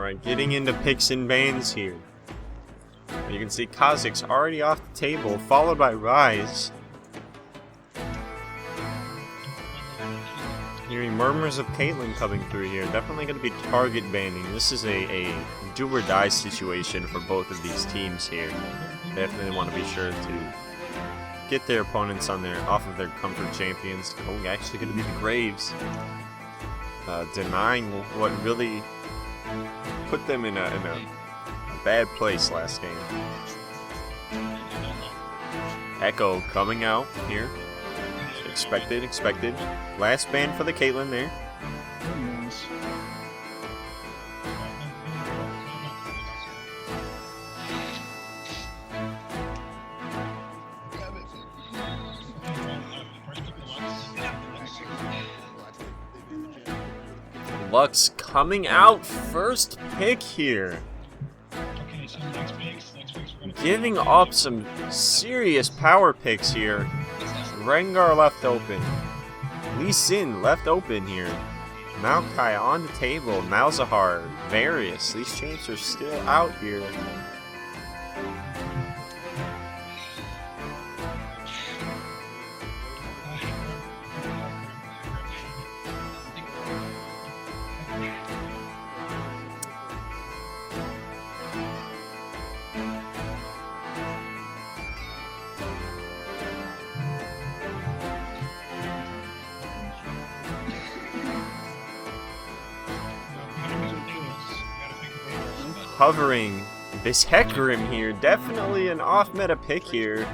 Alright, getting into picks and bans here. You can see Kha'Zix's already off the table, followed by Rise. Hearing murmurs of Caitlyn coming through here. Definitely going to be target banning. This is a do or die situation for both of these teams here. Definitely want to be sure to get their opponents on off of their comfort champions. Oh, actually going to be the Graves. Denying what really put them in a bad place last game. Echo coming out here. Expected. Last ban for the Caitlyn there. Lux coming out first pick here. Giving up some serious power picks here. Rengar left open. Lee Sin left open here. Maokai on the table. Malzahar, Various. These champs are still out here. Hovering. This Hecarim here, definitely an off-meta pick here.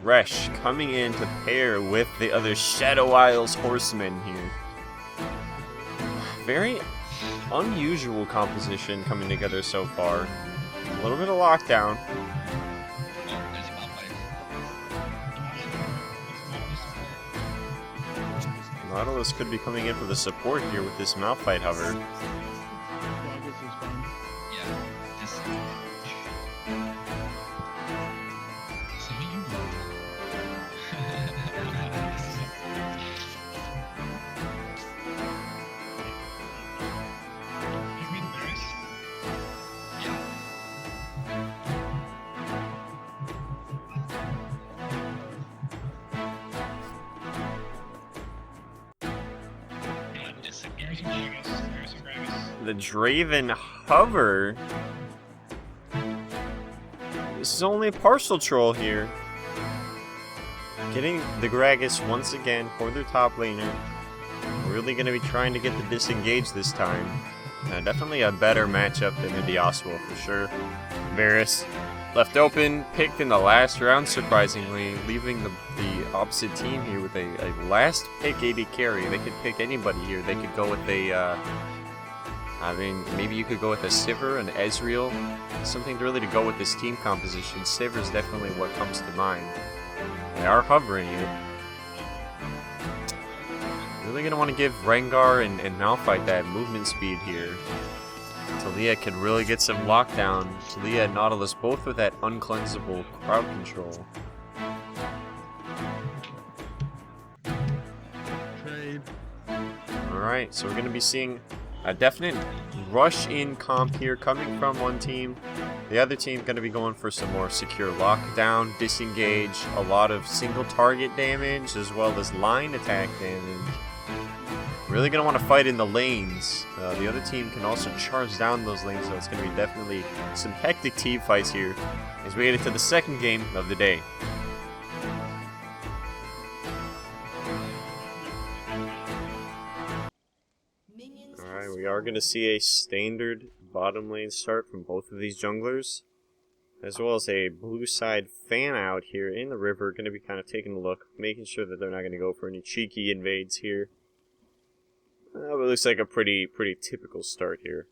Resh coming in to pair with the other Shadow Isles horsemen here. Very unusual composition coming together so far. A little bit of lockdown. Nautilus could be coming in for the support here with this Malphite hover. The Draven hover. This is only a partial troll here. Getting the Gragas once again for their top laner. Really going to be trying to get the disengage this time. Definitely a better matchup than the Yasuo for sure. Varus left open, picked in the last round surprisingly, leaving the opposite team here with a last pick AD carry. They could pick anybody here. They could go with a I mean, maybe you could go with a Sivir, an Ezreal, something really to go with this team composition. Sivir is definitely what comes to mind. They are hovering it. Really going to want to give Rengar and Malphite that movement speed here. Taliyah can really get some lockdown. Taliyah and Nautilus both with that uncleansable crowd control. Alright, so we're going to be seeing a definite rush in comp here coming from one team. The other team going to be going for some more secure lockdown, disengage, a lot of single target damage, as well as line attack damage. Really going to want to fight in the lanes. The other team can also charge down those lanes, so it's going to be definitely some hectic team fights here as we get into the second game of the day. We are going to see a standard bottom lane start from both of these junglers, as well as a blue side fan out here in the river. Going to be kind of taking a look, making sure that they're not going to go for any cheeky invades here. But it looks like a pretty typical start here.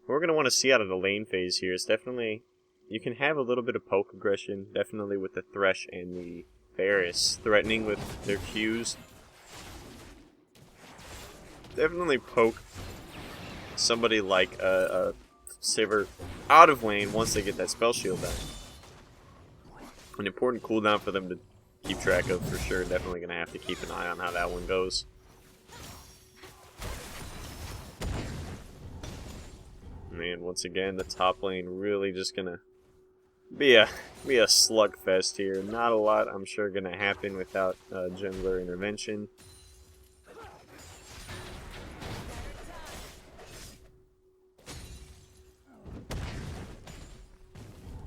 What we're going to want to see out of the lane phase here is definitely, you can have a little bit of poke aggression, definitely with the Thresh and the Varus threatening with their Qs. Definitely poke somebody like a Sivir out of lane once they get that spell shield down. An important cooldown for them to keep track of for sure. Definitely going to have to keep an eye on how that one goes. Man, once again, the top lane really just going to be a slugfest here. Not a lot, I'm sure, going to happen without jungler intervention.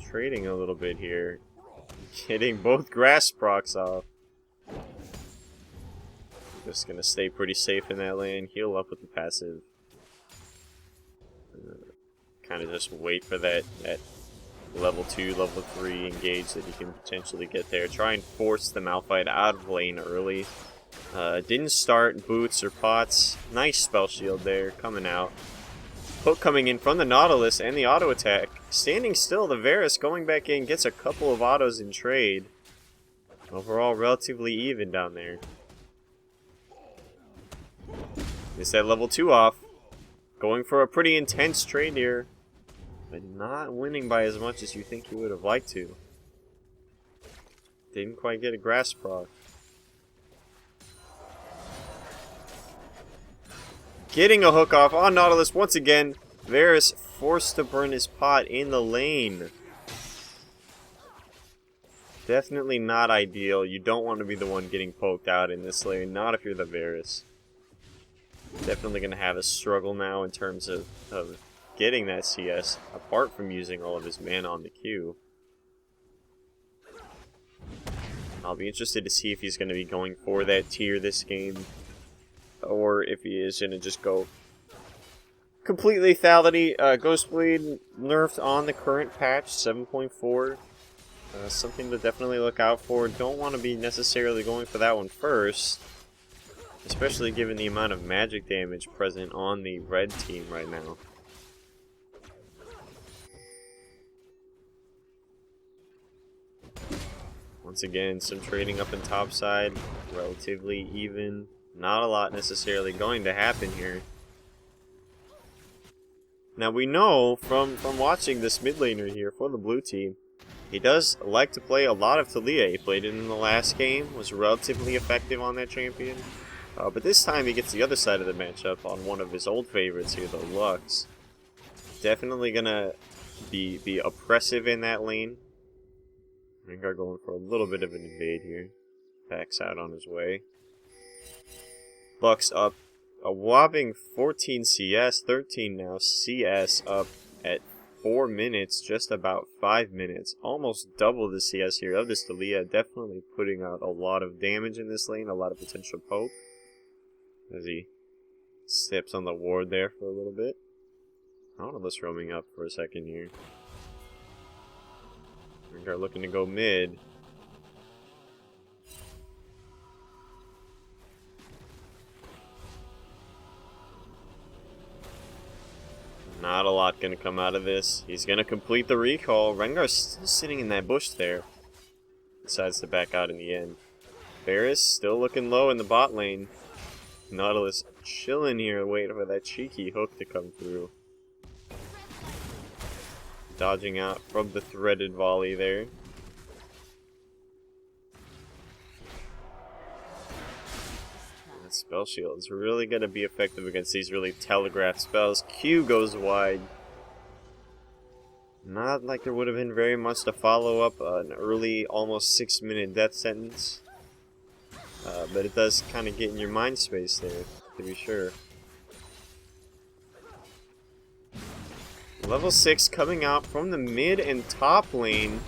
Trading a little bit here. Getting both grass procs off. Just gonna stay pretty safe in that lane. Heal up with the passive. Kind of just wait for that level 2, level 3 engage that you can potentially get there. Try and force the Malphite out of lane early. Didn't start boots or pots. Nice spell shield there coming out. Hook coming in from the Nautilus and the auto attack. Standing still, the Varus going back in, gets a couple of autos in trade. Overall, relatively even down there. Missed that level 2 off. Going for a pretty intense trade here. But not winning by as much as you think you would have liked to. Didn't quite get a grass proc. Getting a hook off on Nautilus once again. Varus forced to burn his pot in the lane. Definitely not ideal. You don't want to be the one getting poked out in this lane. Not if you're the Varus. Definitely going to have a struggle now in terms of getting that CS. Apart from using all of his mana on the Q. I'll be interested to see if he's going to be going for that tier this game. Or if he is going to just go complete lethality. Ghostblade nerfed on the current patch, 7.4. Something to definitely look out for. Don't want to be necessarily going for that one first. Especially given the amount of magic damage present on the red team right now. Once again, some trading up in top side. Relatively even. Not a lot necessarily going to happen here. Now we know from watching this mid laner here for the blue team, he does like to play a lot of Talia. He played it in the last game, was relatively effective on that champion. But this time he gets the other side of the matchup on one of his old favorites here, the Lux. Definitely gonna be oppressive in that lane. Rengar going for a little bit of an invade here. Backs out on his way. Lux up a whopping 14 CS, 13 now CS, up at 4 minutes, just about 5 minutes. Almost double the CS here of this Talia. Definitely putting out a lot of damage in this lane, a lot of potential poke. As he steps on the ward there for a little bit. Nautilus roaming up for a second here. Rengar looking to go mid. Not a lot going to come out of this. He's going to complete the recall. Rengar's still sitting in that bush there. Decides to back out in the end. Varus still looking low in the bot lane. Nautilus chilling here, waiting for that cheeky hook to come through. Dodging out from the threaded volley there. That spell shield is really going to be effective against these really telegraphed spells. Q goes wide. Not like there would have been very much to follow up an early, almost 6-minute death sentence. But it does kind of get in your mind space there, to be sure. Level 6 coming out from the mid and top lane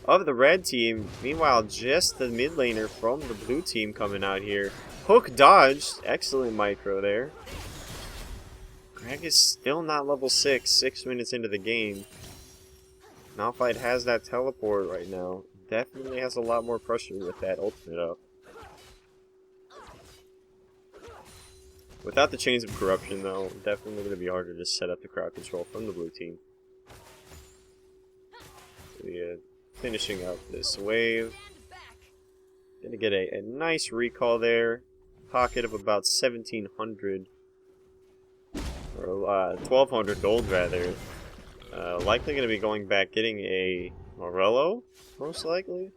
of the red team. Meanwhile, just the mid laner from the blue team coming out here. Hook dodged. Excellent micro there. Greg is still not level 6, 6 minutes into the game. Malphite has that teleport right now. Definitely has a lot more pressure with that ultimate up. Without the Chains of Corruption, though, definitely going to be harder to set up the crowd control from the blue team. So, yeah, finishing up this wave. Going to get a nice recall there. Pocket of about 1,700. Or 1,200 gold, rather. Likely going to be going back, getting a Morello, most likely.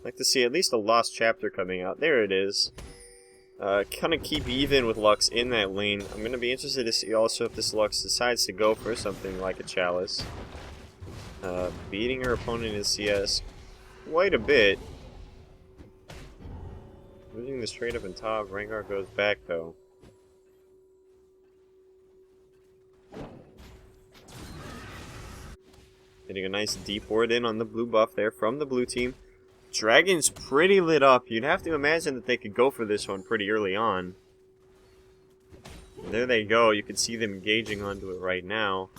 Like to see at least a lost chapter coming out. There it is. Kind of keep even with Lux in that lane. I'm going to be interested to see also if this Lux decides to go for something like a Chalice. Beating her opponent in CS quite a bit. Losing the straight up and top. Rengar goes back though. Getting a nice deep ward in on the blue buff there from the blue team. Dragon's pretty lit up. You'd have to imagine that they could go for this one pretty early on. And there they go. You can see them engaging onto it right now.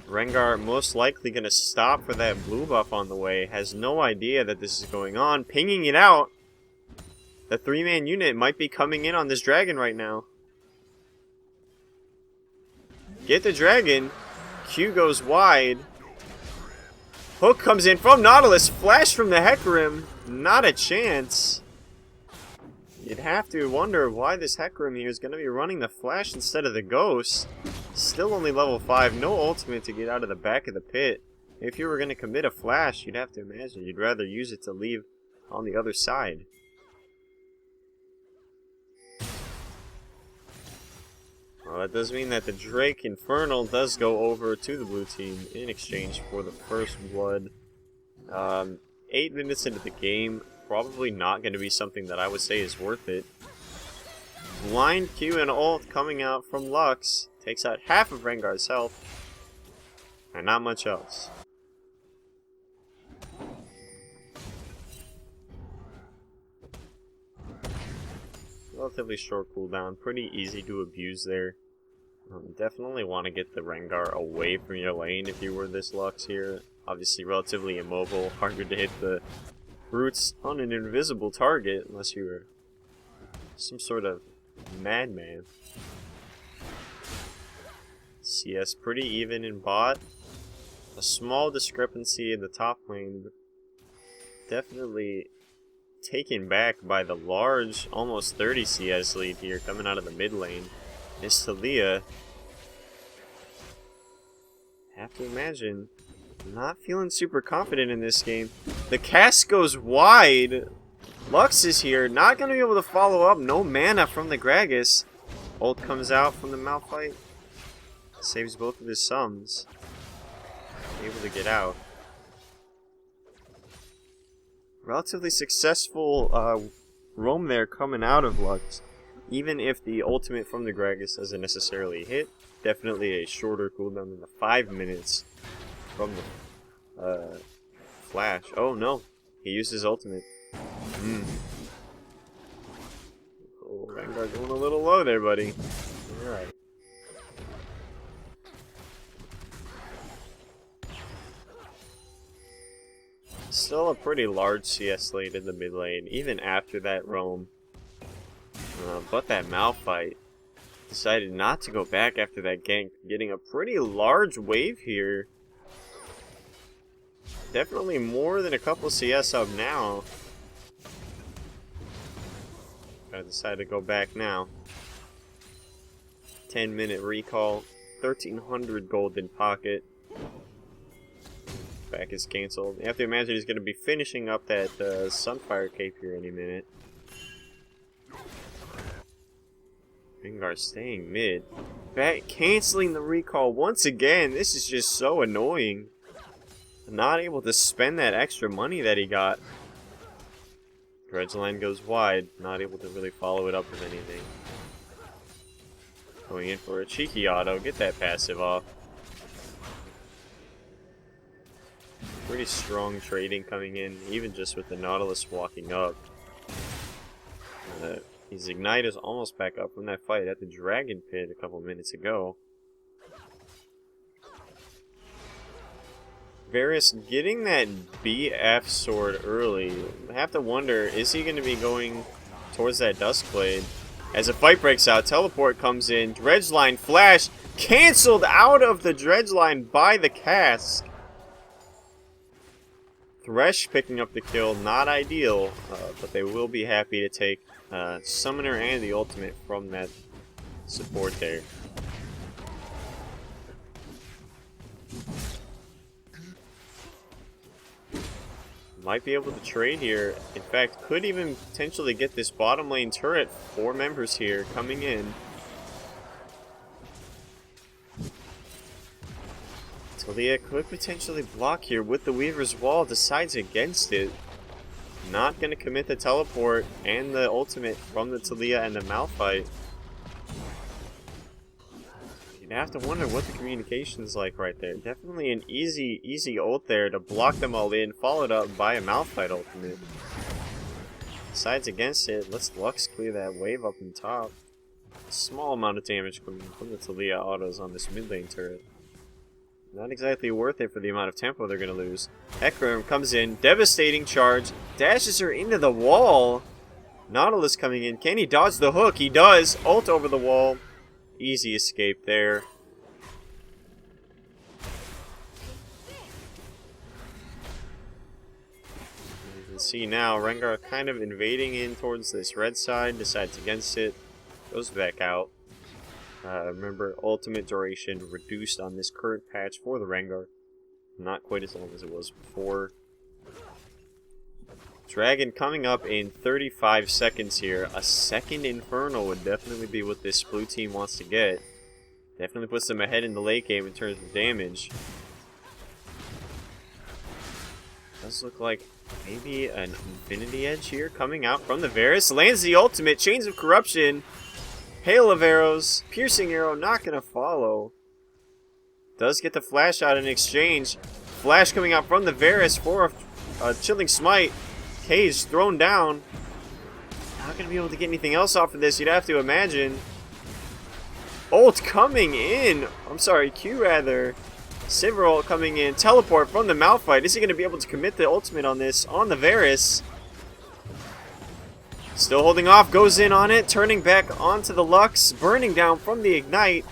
Rengar most likely going to stop for that blue buff on the way. Has no idea that this is going on. Pinging it out. The 3-man unit might be coming in on this dragon right now. Get the dragon. Q goes wide. Hook comes in from Nautilus. Flash from the Hecarim. Not a chance. You'd have to wonder why this Hecarim here is going to be running the Flash instead of the Ghost. Still only level 5. No ultimate to get out of the back of the pit. If you were going to commit a Flash, you'd have to imagine you'd rather use it to leave on the other side. Well, that does mean that the Drake Infernal does go over to the blue team in exchange for the first blood. 8 minutes into the game, probably not going to be something that I would say is worth it. Blind Q and ult coming out from Lux takes out half of Rengar's health, and not much else. Relatively short cooldown, pretty easy to abuse there. Definitely want to get the Rengar away from your lane if you were this Lux here. Obviously relatively immobile, harder to hit the roots on an invisible target unless you were some sort of madman. CS pretty even in bot. A small discrepancy in the top lane, but definitely taken back by the large, almost 30 CS lead here coming out of the mid lane. Is Talia. Have to imagine, not feeling super confident in this game. The cast goes wide. Lux is here, not going to be able to follow up. No mana from the Gragas. Ult comes out from the Malphite. Saves both of his sums. Able to get out. Relatively successful roam there coming out of Lux. Even if the ultimate from the Gragas doesn't necessarily hit, definitely a shorter cooldown than the 5 minutes from the Flash. Oh no, he used his ultimate. Oh, Rengar going a little low there, buddy. Alright. Still a pretty large CS lead in the mid lane, even after that roam. But that Malphite decided not to go back after that gank, getting a pretty large wave here. Definitely more than a couple CS up now. Gotta decide to go back now. 10-minute recall, 1300 gold in pocket. Back is cancelled. You have to imagine he's going to be finishing up that Sunfire Cape here any minute. Rengar staying mid. Back canceling the recall once again. This is just so annoying. Not able to spend that extra money that he got. Dredgeline goes wide. Not able to really follow it up with anything. Going in for a cheeky auto. Get that passive off. Pretty strong trading coming in, even just with the Nautilus walking up. His Ignite is almost back up from that fight at the Dragon Pit a couple minutes ago. Varus getting that BF sword early. I have to wonder, is he going to be going towards that Duskblade? As a fight breaks out, teleport comes in, Dredgeline flash, cancelled out of the Dredgeline by the cask. Thresh picking up the kill, not ideal, but they will be happy to take Summoner and the ultimate from that support there. Might be able to trade here. In fact, could even potentially get this bottom lane turret. 4 members here coming in. Taliyah could potentially block here with the Weaver's Wall. Decides against it. Not going to commit the teleport and the ultimate from the Taliyah and the Malphite. You'd have to wonder what the communication's like right there. Definitely an easy ult there to block them all in, followed up by a Malphite ultimate. Decides against it, lets Lux clear that wave up on top. A small amount of damage coming from the Taliyah autos on this mid lane turret. Not exactly worth it for the amount of tempo they're going to lose. Ekram comes in, devastating charge, dashes her into the wall. Nautilus coming in, can he dodge the hook? He does, ult over the wall. Easy escape there. You can see now Rengar kind of invading in towards this red side, decides against it, goes back out. Remember, ultimate duration reduced on this current patch for the Rengar. Not quite as long as it was before. Dragon coming up in 35 seconds here. A second Infernal would definitely be what this blue team wants to get. Definitely puts them ahead in the late game in terms of damage. Does look like maybe an Infinity Edge here coming out from the Varus. Lands the ultimate, Chains of Corruption. Hail of arrows. Piercing arrow not going to follow. Does get the flash out in exchange. Flash coming out from the Varus for a Chilling Smite. Cage thrown down. Not going to be able to get anything else off of this, you'd have to imagine. Ult coming in. I'm sorry, Q rather. Sivir ult coming in. Teleport from the Malphite. Is he going to be able to commit the ultimate on this? On the Varus. Still holding off. Goes in on it. Turning back onto the Lux. Burning down from the Ignite.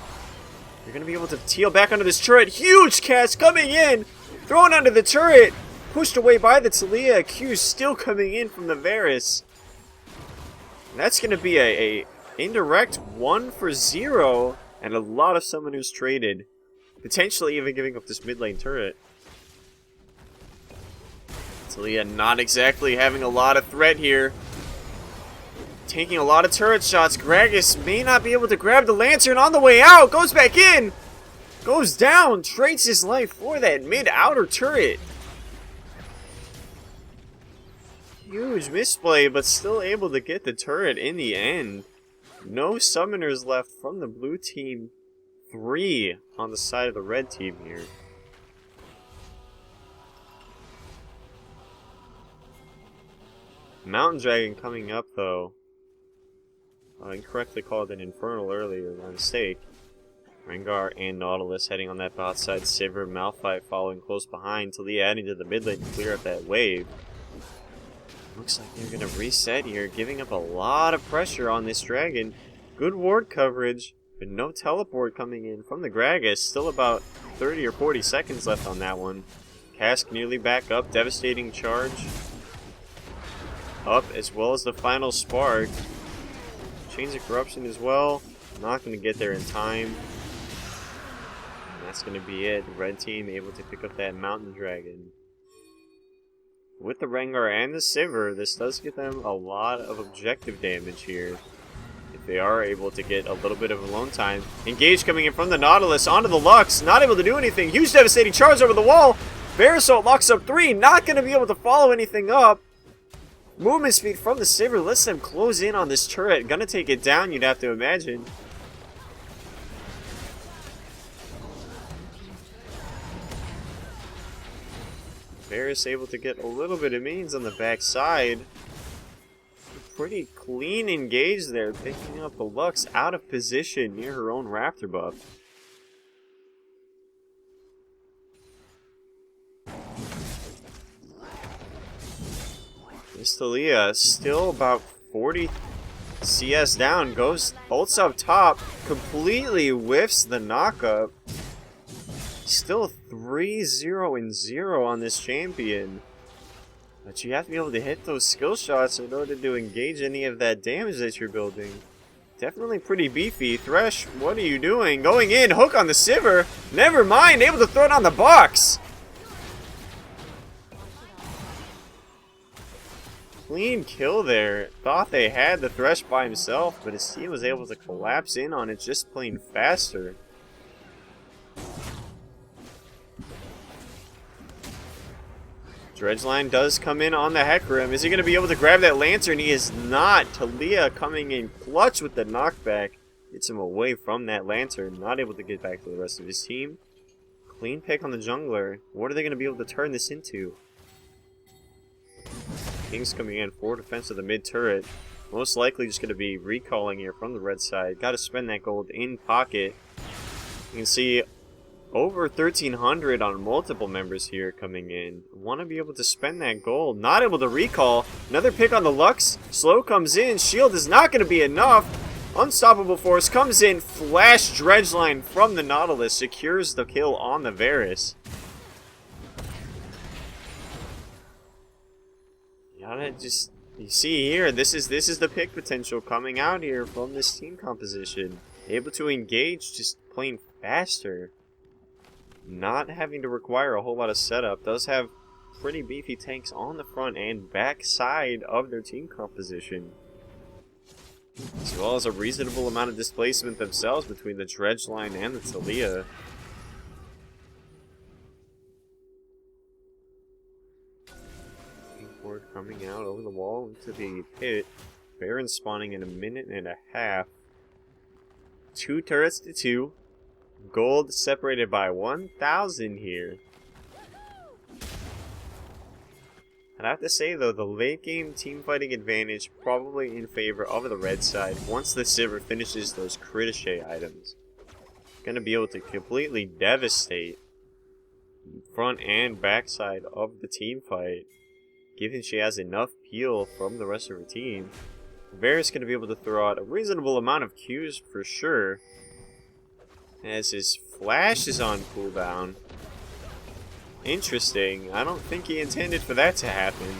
You're going to be able to teal back under this turret. Huge cast coming in. Thrown under the turret. Pushed away by the Taliyah. Q still coming in from the Varus. And that's going to be a indirect 1 for 0. And a lot of summoners traded. Potentially even giving up this mid lane turret. Taliyah not exactly having a lot of threat here. Taking a lot of turret shots. Gragas may not be able to grab the Lantern on the way out. Goes back in. Goes down. Trades his life for that mid-outer turret. Huge misplay, but still able to get the turret in the end. No summoners left from the blue team. 3 on the side of the red team here. Mountain Dragon coming up though. I incorrectly called an Infernal earlier, my mistake. Rengar and Nautilus heading on that bot side. Sivir, Malphite following close behind. Taliyah adding to the mid lane to clear up that wave. Looks like they're going to reset here, giving up a lot of pressure on this Dragon. Good ward coverage, but no teleport coming in from the Gragas. Still about 30 or 40 seconds left on that one. Cask nearly back up. Devastating charge. Up, as well as the final spark. Chains of Corruption as well. Not going to get there in time. And that's going to be it. Red team able to pick up that Mountain Dragon. With the Rengar and the Sivir, this does give them a lot of objective damage here. If they are able to get a little bit of alone time. Engage coming in from the Nautilus onto the Lux. Not able to do anything. Huge devastating charge over the wall. Verisol locks up 3. Not going to be able to follow anything up. Movement speed from the Sivir lets them close in on this turret. Gonna take it down, you'd have to imagine. Varus able to get a little bit of means on the backside. Pretty clean engage there, picking up the Lux out of position near her own Raptor buff. This Taliyah still about 40 CS down, goes ults up top, completely whiffs the knockup. Still 3-0-0 on this champion. But you have to be able to hit those skill shots in order to engage any of that damage that you're building. Definitely pretty beefy. Thresh, what are you doing? Going in, hook on the Sivir. Never mind, able to throw it on the box. clean kill there. Thought they had the Thresh by himself, but his team was able to collapse in on it just plain faster. Dredgeline does come in on the Hecarim. Is he going to be able to grab that Lantern? He is not. Talia coming in clutch with the knockback. Gets him away from that Lantern. Not able to get back to the rest of his team. Clean pick on the jungler. What are they going to be able to turn this into? King's coming in. Forward defense of the mid turret. Most likely just going to be recalling here from the red side. Got to spend that gold in pocket. You can see over 1,300 on multiple members here coming in. Want to be able to spend that gold. Not able to recall. Another pick on the Lux. Slow comes in. Shield is not going to be enough. Unstoppable Force comes in. Flash Dredgeline from the Nautilus. Secures the kill on the Varus. You see here, this is the pick potential coming out here from this team composition. Able to engage just plain faster. Not having to require a whole lot of setup. Does have pretty beefy tanks on the front and back side of their team composition. As well as a reasonable amount of displacement themselves between the Dredgeline and the Talia. Ward coming out over the wall into the pit. Baron spawning in a minute and a half. 2 turrets to 2. Gold separated by 1,000 here. I'd have to say though, the late game team fighting advantage probably in favor of the red side once the Sivir finishes those Critiche items. Gonna be able to completely devastate front and back side of the team fight, given she has enough peel from the rest of her team. Varus gonna be able to throw out a reasonable amount of Qs for sure, as his flash is on cooldown. Interesting. I don't think he intended for that to happen.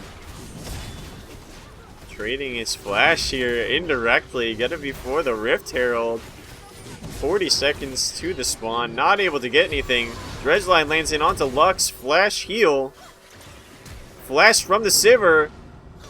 Trading his flash here indirectly. Gotta be for the Rift Herald. 40 seconds to the spawn. Not able to get anything. Dredgeline lands in onto Lux. Flash heal. Flash from the Sivir.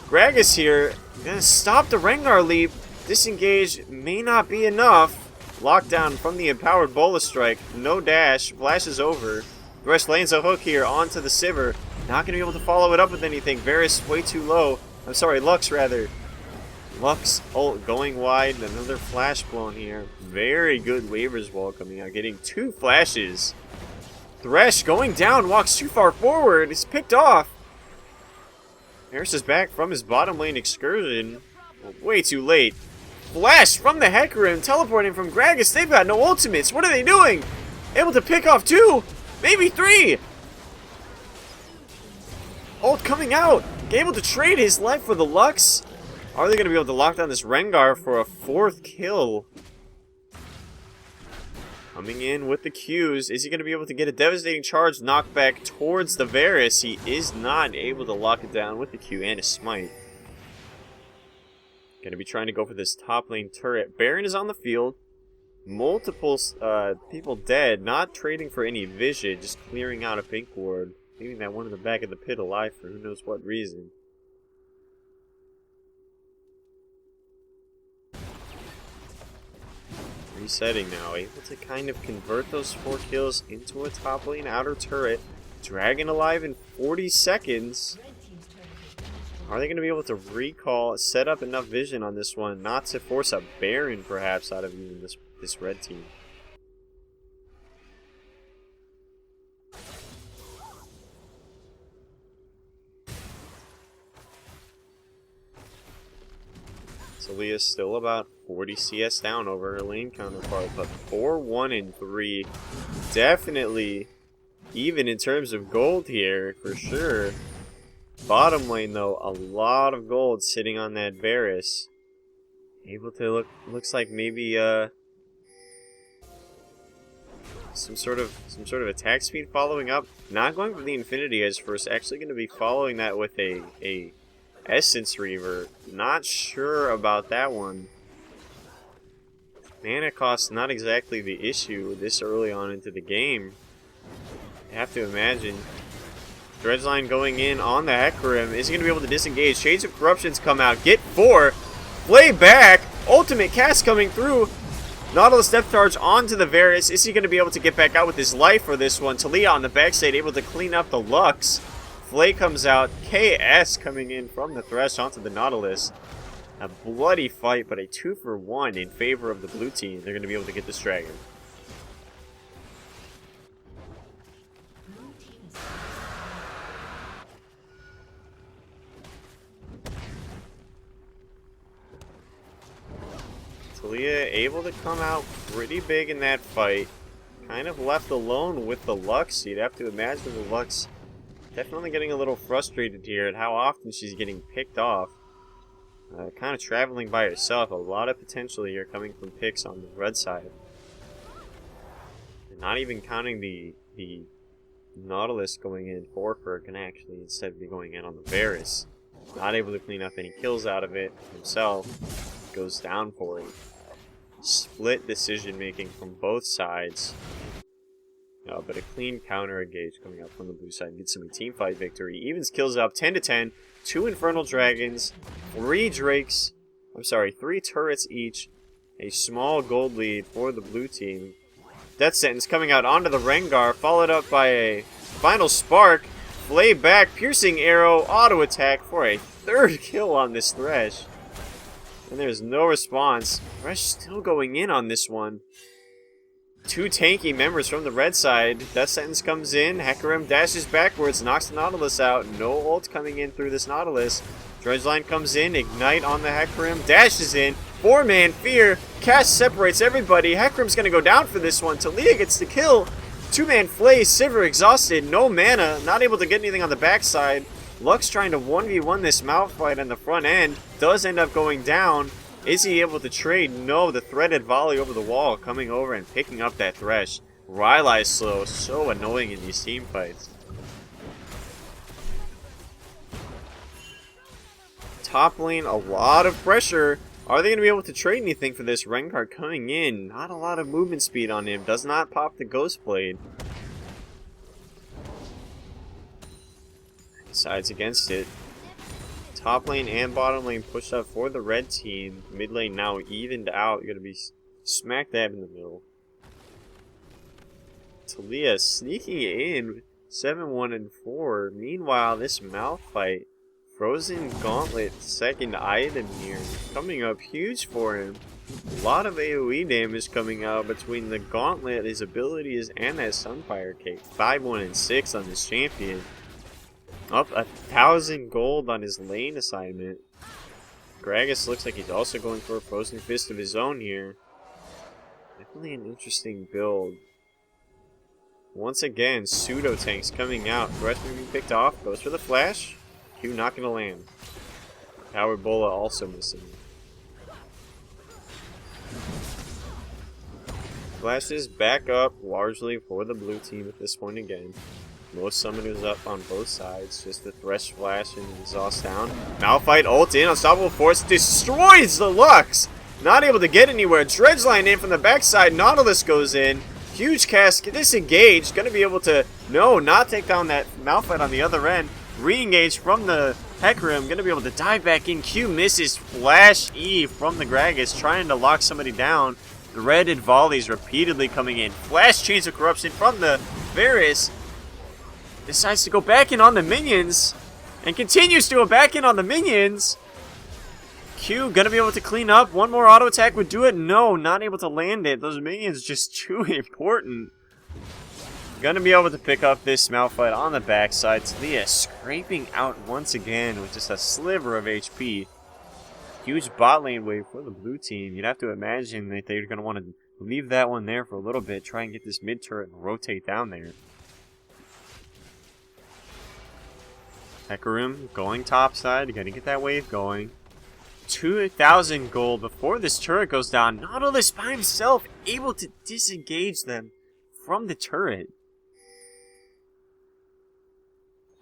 Gragas here. Gonna stop the Rengar leap. Disengage may not be enough. Lockdown from the empowered Bola Strike. No dash. Flash is over. Thresh lands a hook here onto the Sivir. Not going to be able to follow it up with anything. Varus way too low. I'm sorry, Lux rather. Lux ult going wide. Another flash blown here. Very good waivers wall coming out. Getting 2 flashes. Thresh going down. Walks too far forward. He's picked off. Varus is back from his bottom lane excursion. Way too late. Flash from the Hecarim, teleporting from Gragas. They've got no ultimates. What are they doing? Able to pick off 2, maybe 3. Ult coming out. Able to trade his life for the Lux. Are they going to be able to lock down this Rengar for a 4th kill? Coming in with the Qs. Is he going to be able to get a devastating charge knockback towards the Varus? He is not able to lock it down with the Q and a smite. Going to be trying to go for this top lane turret. Baron is on the field. Multiple people dead. Not trading for any vision. Just clearing out a pink ward. Leaving that one in the back of the pit alive for who knows what reason. Resetting now. Able to kind of convert those 4 kills into a top lane outer turret. Dragon alive in 40 seconds. Are they going to be able to recall, set up enough vision on this one not to force a Baron perhaps out of even this red team? Talia's still about 40 CS down over her lane counterpart, but 4-1 and 3. Definitely even in terms of gold here, for sure. Bottom lane, though, a lot of gold sitting on that Varus. Able to looks like maybe some sort of attack speed following up. Not going for the Infinity Edge first. Actually going to be following that with a Essence Reaver. Not sure about that one. Mana cost not exactly the issue this early on into the game. I have to imagine. Dredgeline going in on the Hecarim. Is he going to be able to disengage? Shades of Corruptions come out. Get 4. Play back. Ultimate cast coming through. Nautilus Depth Charge onto the Varus. Is he going to be able to get back out with his life for this one? Talia on the backside able to clean up the Lux. Flay comes out. KS coming in from the Thresh onto the Nautilus. A bloody fight, but a 2-for-1 in favor of the blue team. They're going to be able to get this dragon. Talia able to come out pretty big in that fight. Kind of left alone with the Lux. You'd have to imagine the Lux definitely getting a little frustrated here at how often she's getting picked off. Kind of traveling by herself. A lot of potential here coming from picks on the red side. And not even counting the Nautilus going in for her can actually instead be going in on the Varus. Not able to clean up any kills out of it himself. Goes down for it. Split decision making from both sides. But a clean counter engage coming up from the blue side. Gets him a team fight victory. Evens kills up 10-10. 2 Infernal Dragons. 3 Drakes. I'm sorry, 3 turrets each. A small gold lead for the blue team. Death Sentence coming out onto the Rengar. Followed up by a Final Spark. Flay back. Piercing Arrow. Auto attack for a 3rd kill on this Thresh. And there's no response. Thresh still going in on this one. 2 tanky members from the red side. Death Sentence comes in. Hecarim dashes backwards. Knocks the Nautilus out. No ult coming in through this Nautilus. Dredgeline comes in. Ignite on the Hecarim. Dashes in. 4-man Fear. Cast separates everybody. Hecarim's going to go down for this one. Talia gets the kill. 2-man Flay. Sivir exhausted. No mana. Not able to get anything on the backside. Lux trying to 1v1 this Malphite on the front end. Does end up going down. Is he able to trade? No, the threaded volley over the wall coming over and picking up that Thresh. Rylai slow, so annoying in these team fights. Top lane, a lot of pressure. Are they going to be able to trade anything for this? Rengar coming in. Not a lot of movement speed on him. Does not pop the Ghost Blade. Decides against it. Top lane and bottom lane pushed up for the red team. Mid lane now evened out. You're going to be smack dab in the middle. Talia sneaking in 7-1-4. Meanwhile, this Malphite, Frozen Gauntlet, 2nd item here, coming up huge for him. A lot of AoE damage coming out between the Gauntlet, his abilities, and that Sunfire Cake. 5-1-6 on this champion. Up 1,000 gold on his lane assignment. Gragas looks like he's also going for a Frozen Fist of his own here. Definitely an interesting build. Once again, pseudo tanks coming out. Thresh being picked off. Goes for the flash. Q not going to land. Power Bola also missing. Flashes back up largely for the blue team at this point again. Most summoners up on both sides. Just the Thresh flash and exhaust down. Malphite ult in. Unstoppable Force destroys the Lux. Not able to get anywhere. Dredgeline in from the backside. Nautilus goes in. Huge cast. Disengaged. Going to be able to, no, not take down that Malphite on the other end. Re-engage from the Hecarim. Going to be able to dive back in. Q misses. Flash E from the Gragas. Trying to lock somebody down. Threaded volleys repeatedly coming in. Flash Chains of Corruption from the Varus. Decides to go back in on the minions. And continues to go back in on the minions. Q gonna be able to clean up. One more auto attack would do it. No, not able to land it. Those minions just too important. Gonna be able to pick up this Malphite on the backside. Talia scraping out once again with just a sliver of HP. Huge bot lane wave for the blue team. You'd have to imagine that they're gonna want to leave that one there for a little bit. Try and get this mid turret and rotate down there. Hecarim going topside, gonna get that wave going. 2,000 gold before this turret goes down. Nautilus by himself able to disengage them from the turret.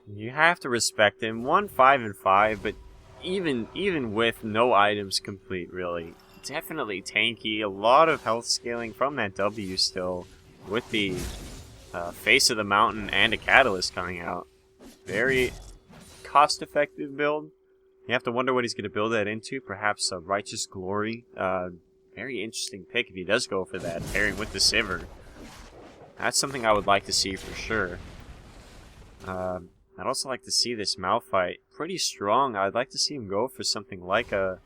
You have to respect him. 1-5-5, but even with no items complete, really. Definitely tanky. A lot of health scaling from that W still, with the face of the mountain and a catalyst coming out. Very cost-effective build. You have to wonder what he's going to build that into. Perhaps a Righteous Glory. Very interesting pick if he does go for that, pairing with the Sivir. That's something I would like to see for sure. I'd also like to see this Malphite pretty strong. I'd like to see him go for something like a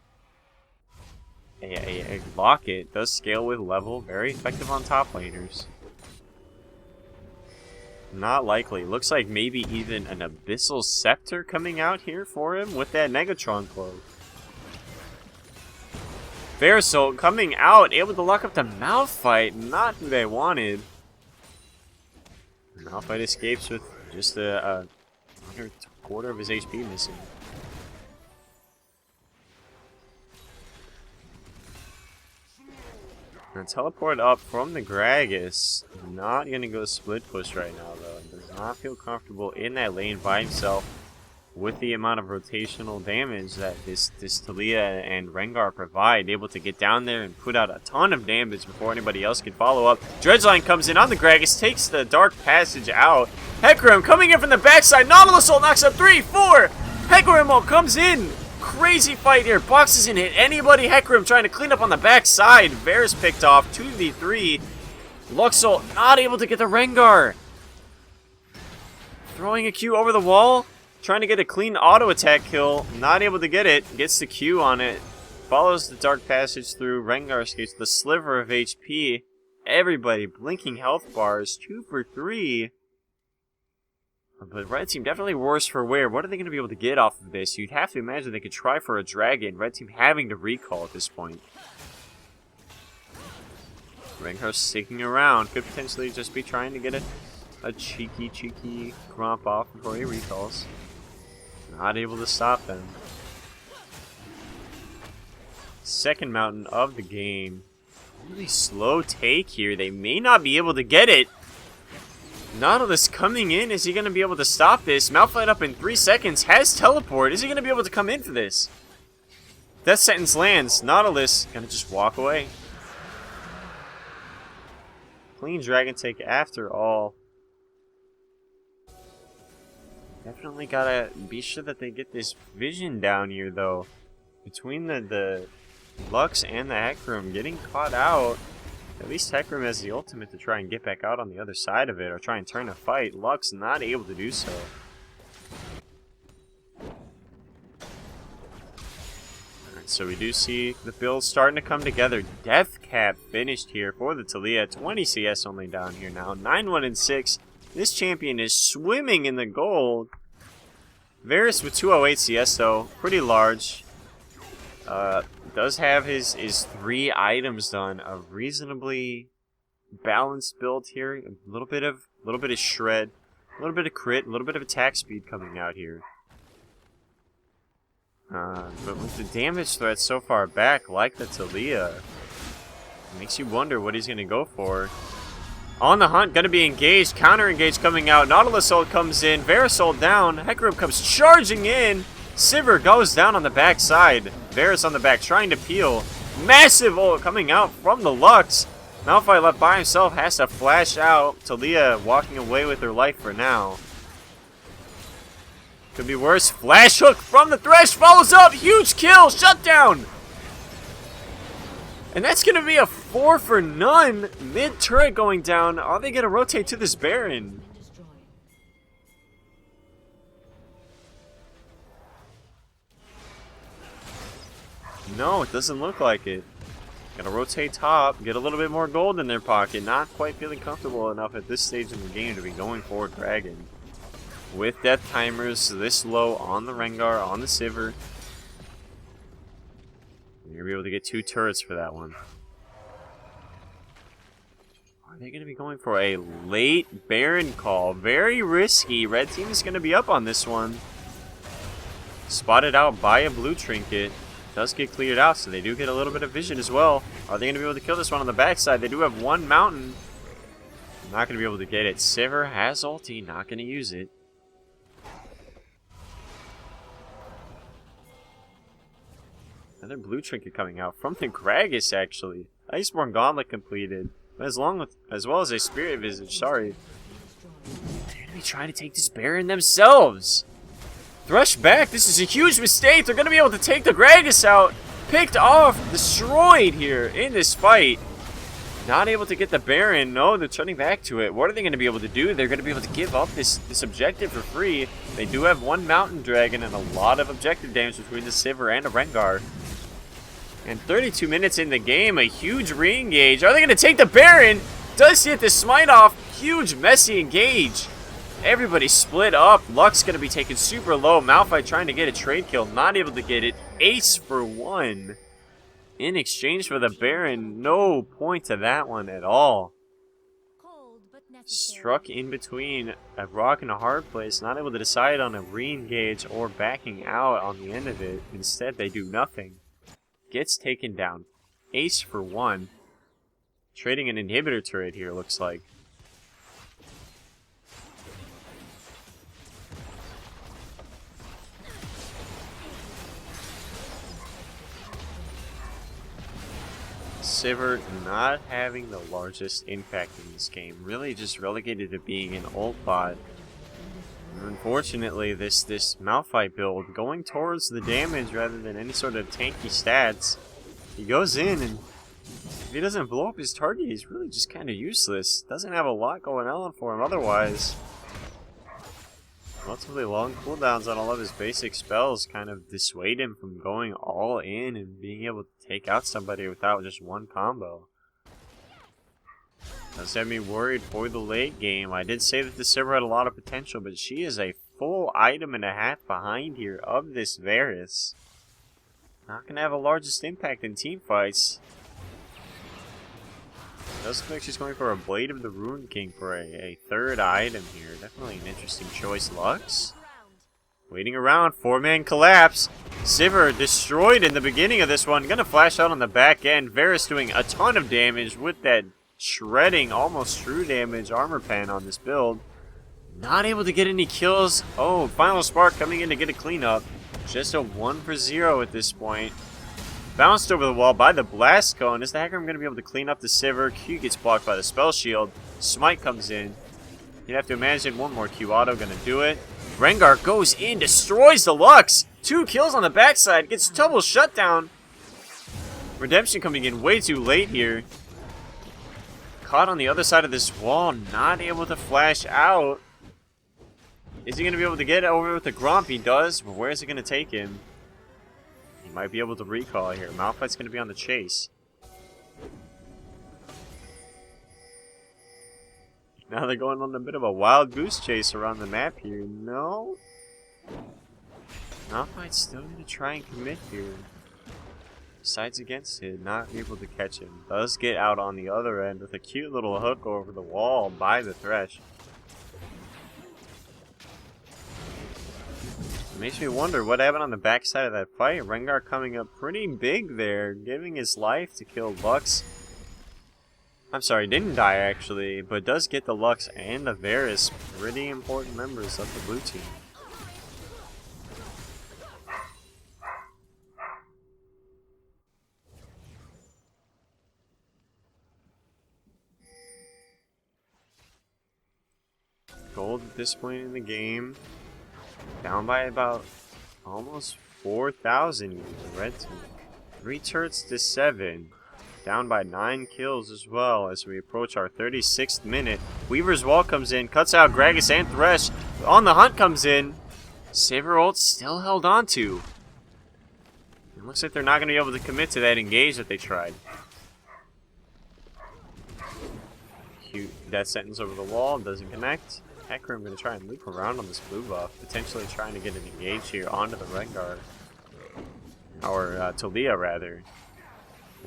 Locket. Does scale with level. Very effective on top laners. Not likely. Looks like maybe even an Abyssal Scepter coming out here for him with that Negatron cloak. Verisol coming out, able to lock up the Malphite. Not who they wanted. Malphite escapes with just a quarter of his HP missing. Gonna teleport up from the Gragas. Not gonna go split push right now though. Does not feel comfortable in that lane by himself with the amount of rotational damage that this Taliyah and Rengar provide. Able to get down there and put out a ton of damage before anybody else can follow up. Dredgeline comes in on the Gragas, takes the Dark Passage out. Hecarim coming in from the backside. Nautilus ult knocks up 3, 4. Hecarim ult comes in. Crazy fight here. Boxes in hit anybody. Hecarim trying to clean up on the backside. Varus picked off 2v3. Luxol not able to get the Rengar. Throwing a Q over the wall. Trying to get a clean auto attack kill. Not able to get it. Gets the Q on it. Follows the Dark Passage through. Rengar escapes the sliver of HP. Everybody blinking health bars. 2 for 3. But Red Team definitely worse for wear. What are they going to be able to get off of this? You'd have to imagine they could try for a dragon. Red Team having to recall at this point. Rengar sticking around. Could potentially just be trying to get a cheeky Gromp off before he recalls. Not able to stop them. Second mountain of the game. Really slow take here. They may not be able to get it. Nautilus coming in. Is he going to be able to stop this? Malphite up in 3 seconds. Has teleport. Is he going to be able to come in for this? Death sentence lands. Nautilus going to just walk away. Clean dragon take after all. Definitely gotta be sure that they get this vision down here though. Between the Lux and the Hecarim getting caught out. At least Hecarim has the ultimate to try and get back out on the other side of it, or try and turn a fight. Lux not able to do so. Alright, so we do see the build starting to come together. Death Cap finished here for the Taliyah. 20 CS only down here now. 9-1 and 6. This champion is swimming in the gold. Varus with 208 CS though. Pretty large. Does have his 3 items done. A reasonably balanced build here. A little bit of shred, a little bit of crit, a little bit of attack speed coming out here. But with the damage threat so far back, like the Taliyah, it makes you wonder what he's gonna go for. On the hunt, gonna be engaged, counter engaged coming out. Nautilus ult comes in, Varus ult down. Hecarim comes charging in. Sivir goes down on the back side. Varus on the back trying to peel. Massive ult coming out from the Lux. Malphite left by himself has to flash out. Taliyah walking away with her life for now. Could be worse. Flash hook from the Thresh follows up. Huge kill. Shutdown. And that's going to be a 4 for none. Mid turret going down. Are they going to rotate to this Baron? No, it doesn't look like it. Gotta rotate top, get a little bit more gold in their pocket. Not quite feeling comfortable enough at this stage in the game to be going for dragon. With death timers this low on the Rengar, on the Sivir. You're gonna be able to get 2 turrets for that one. Are they gonna be going for a late Baron call? Very risky. Red team is gonna be up on this one. Spotted out by a blue trinket. Does get cleared out, so they do get a little bit of vision as well. Are they going to be able to kill this one on the backside? They do have 1 mountain. Not going to be able to get it. Sivir has ulti, not going to use it. Another blue trinket coming out from the Gragas, actually. Iceborne Gauntlet completed, as well as a Spirit Visage. Sorry. They're going to be trying to take this Baron themselves. Thresh back. This is a huge mistake. They're going to be able to take the Gragas out. Picked off, destroyed here in this fight. Not able to get the Baron. No, they're turning back to it. What are they going to be able to do? They're going to be able to give up this objective for free. They do have one Mountain Dragon and a lot of objective damage between the Sivir and a Rengar. And 32 minutes in the game, a huge re-engage. Are they going to take the Baron? Does hit the smite off. Huge, messy engage. Everybody split up. Luck's going to be taken super low. Malphite trying to get a trade kill. Not able to get it. Ace for one. In exchange for the Baron. No point to that one at all. Struck in between a rock and a hard place. Not able to decide on a re-engage or backing out on the end of it. Instead, they do nothing. Gets taken down. Ace for one. Trading an inhibitor turret here, looks like. Sivir not having the largest impact in this game. Really just relegated to being an ult bot. Unfortunately, this Malphite build going towards the damage rather than any sort of tanky stats. He goes in, and if he doesn't blow up his target, he's really just kind of useless. Doesn't have a lot going on for him otherwise. Relatively long cooldowns on all of his basic spells kind of dissuade him from going all in and being able to take out somebody without just one combo. Does have me worried for the late game. I did say that the Sivir had a lot of potential, but she is a full item and a half behind here of this Varus. Not going to have the largest impact in team fights. Does look like she's going for a Blade of the Ruin King for a third item here. Definitely an interesting choice, Lux. Waiting around, 4-man collapse. Sivir destroyed in the beginning of this one. Gonna flash out on the back end. Varus doing a ton of damage with that shredding, almost true damage armor pen on this build. Not able to get any kills. Oh, Final Spark coming in to get a cleanup. Just a 1 for 0 at this point. Bounced over the wall by the Blast Cone. Is the Hecarim going to be able to clean up the Sivir? Q gets blocked by the Spell Shield. Smite comes in. You'd have to imagine one more Q auto going to do it. Rengar goes in, destroys the Lux. 2 kills on the backside. Gets double shutdown. Redemption coming in way too late here. Caught on the other side of this wall. Not able to flash out. Is he going to be able to get over with the Gromp? He does. But where is it going to take him? He might be able to recall here. Malphite's going to be on the chase. Now they're going on a bit of a wild goose chase around the map here. No? Malphite's still going to try and commit here. Sides against it, not able to catch him. Does get out on the other end with a cute little hook over the wall by the Thresh. Makes me wonder what happened on the backside of that fight. Rengar coming up pretty big there, giving his life to kill Lux. I'm sorry, didn't die actually, but does get the Lux and the Varus, pretty important members of the blue team. Gold at this point in the game. Down by about almost 4,000 the red team. 3 turrets to 7. Down by 9 kills as well as we approach our 36th minute. Weaver's Wall comes in, cuts out Gragas and Thresh. On the hunt comes in. Sivir ult still held on to. It looks like they're not going to be able to commit to that engage that they tried. Cute death sentence over the wall, doesn't connect. Hecarim going to try and loop around on this blue buff, potentially trying to get an engage here onto the Rengar. Or Talia, rather.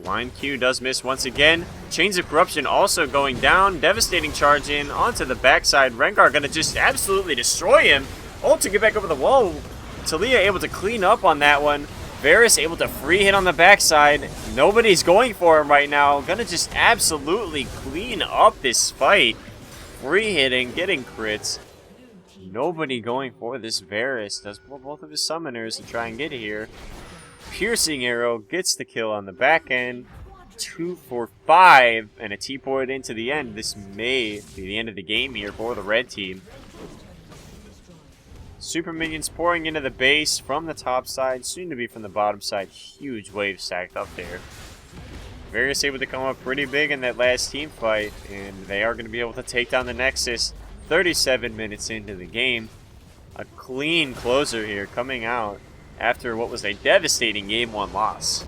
Line Q does miss once again. Chains of Corruption also going down. Devastating charge in onto the backside. Rengar going to just absolutely destroy him. Ult to get back over the wall. Talia able to clean up on that one. Varus able to free hit on the backside. Nobody's going for him right now. Going to just absolutely clean up this fight. Free hitting, getting crits. Nobody going for this Varus. Does pull both of his summoners to try and get here. Piercing arrow gets the kill on the back end. 2 for 5 and a T-port into the end. This may be the end of the game here for the red team. Super minions pouring into the base from the top side, soon to be from the bottom side. Huge wave stacked up there. Varus able to come up pretty big in that last team fight, and they are going to be able to take down the Nexus 37 minutes into the game. A clean closer here coming out after what was a devastating Game 1 loss.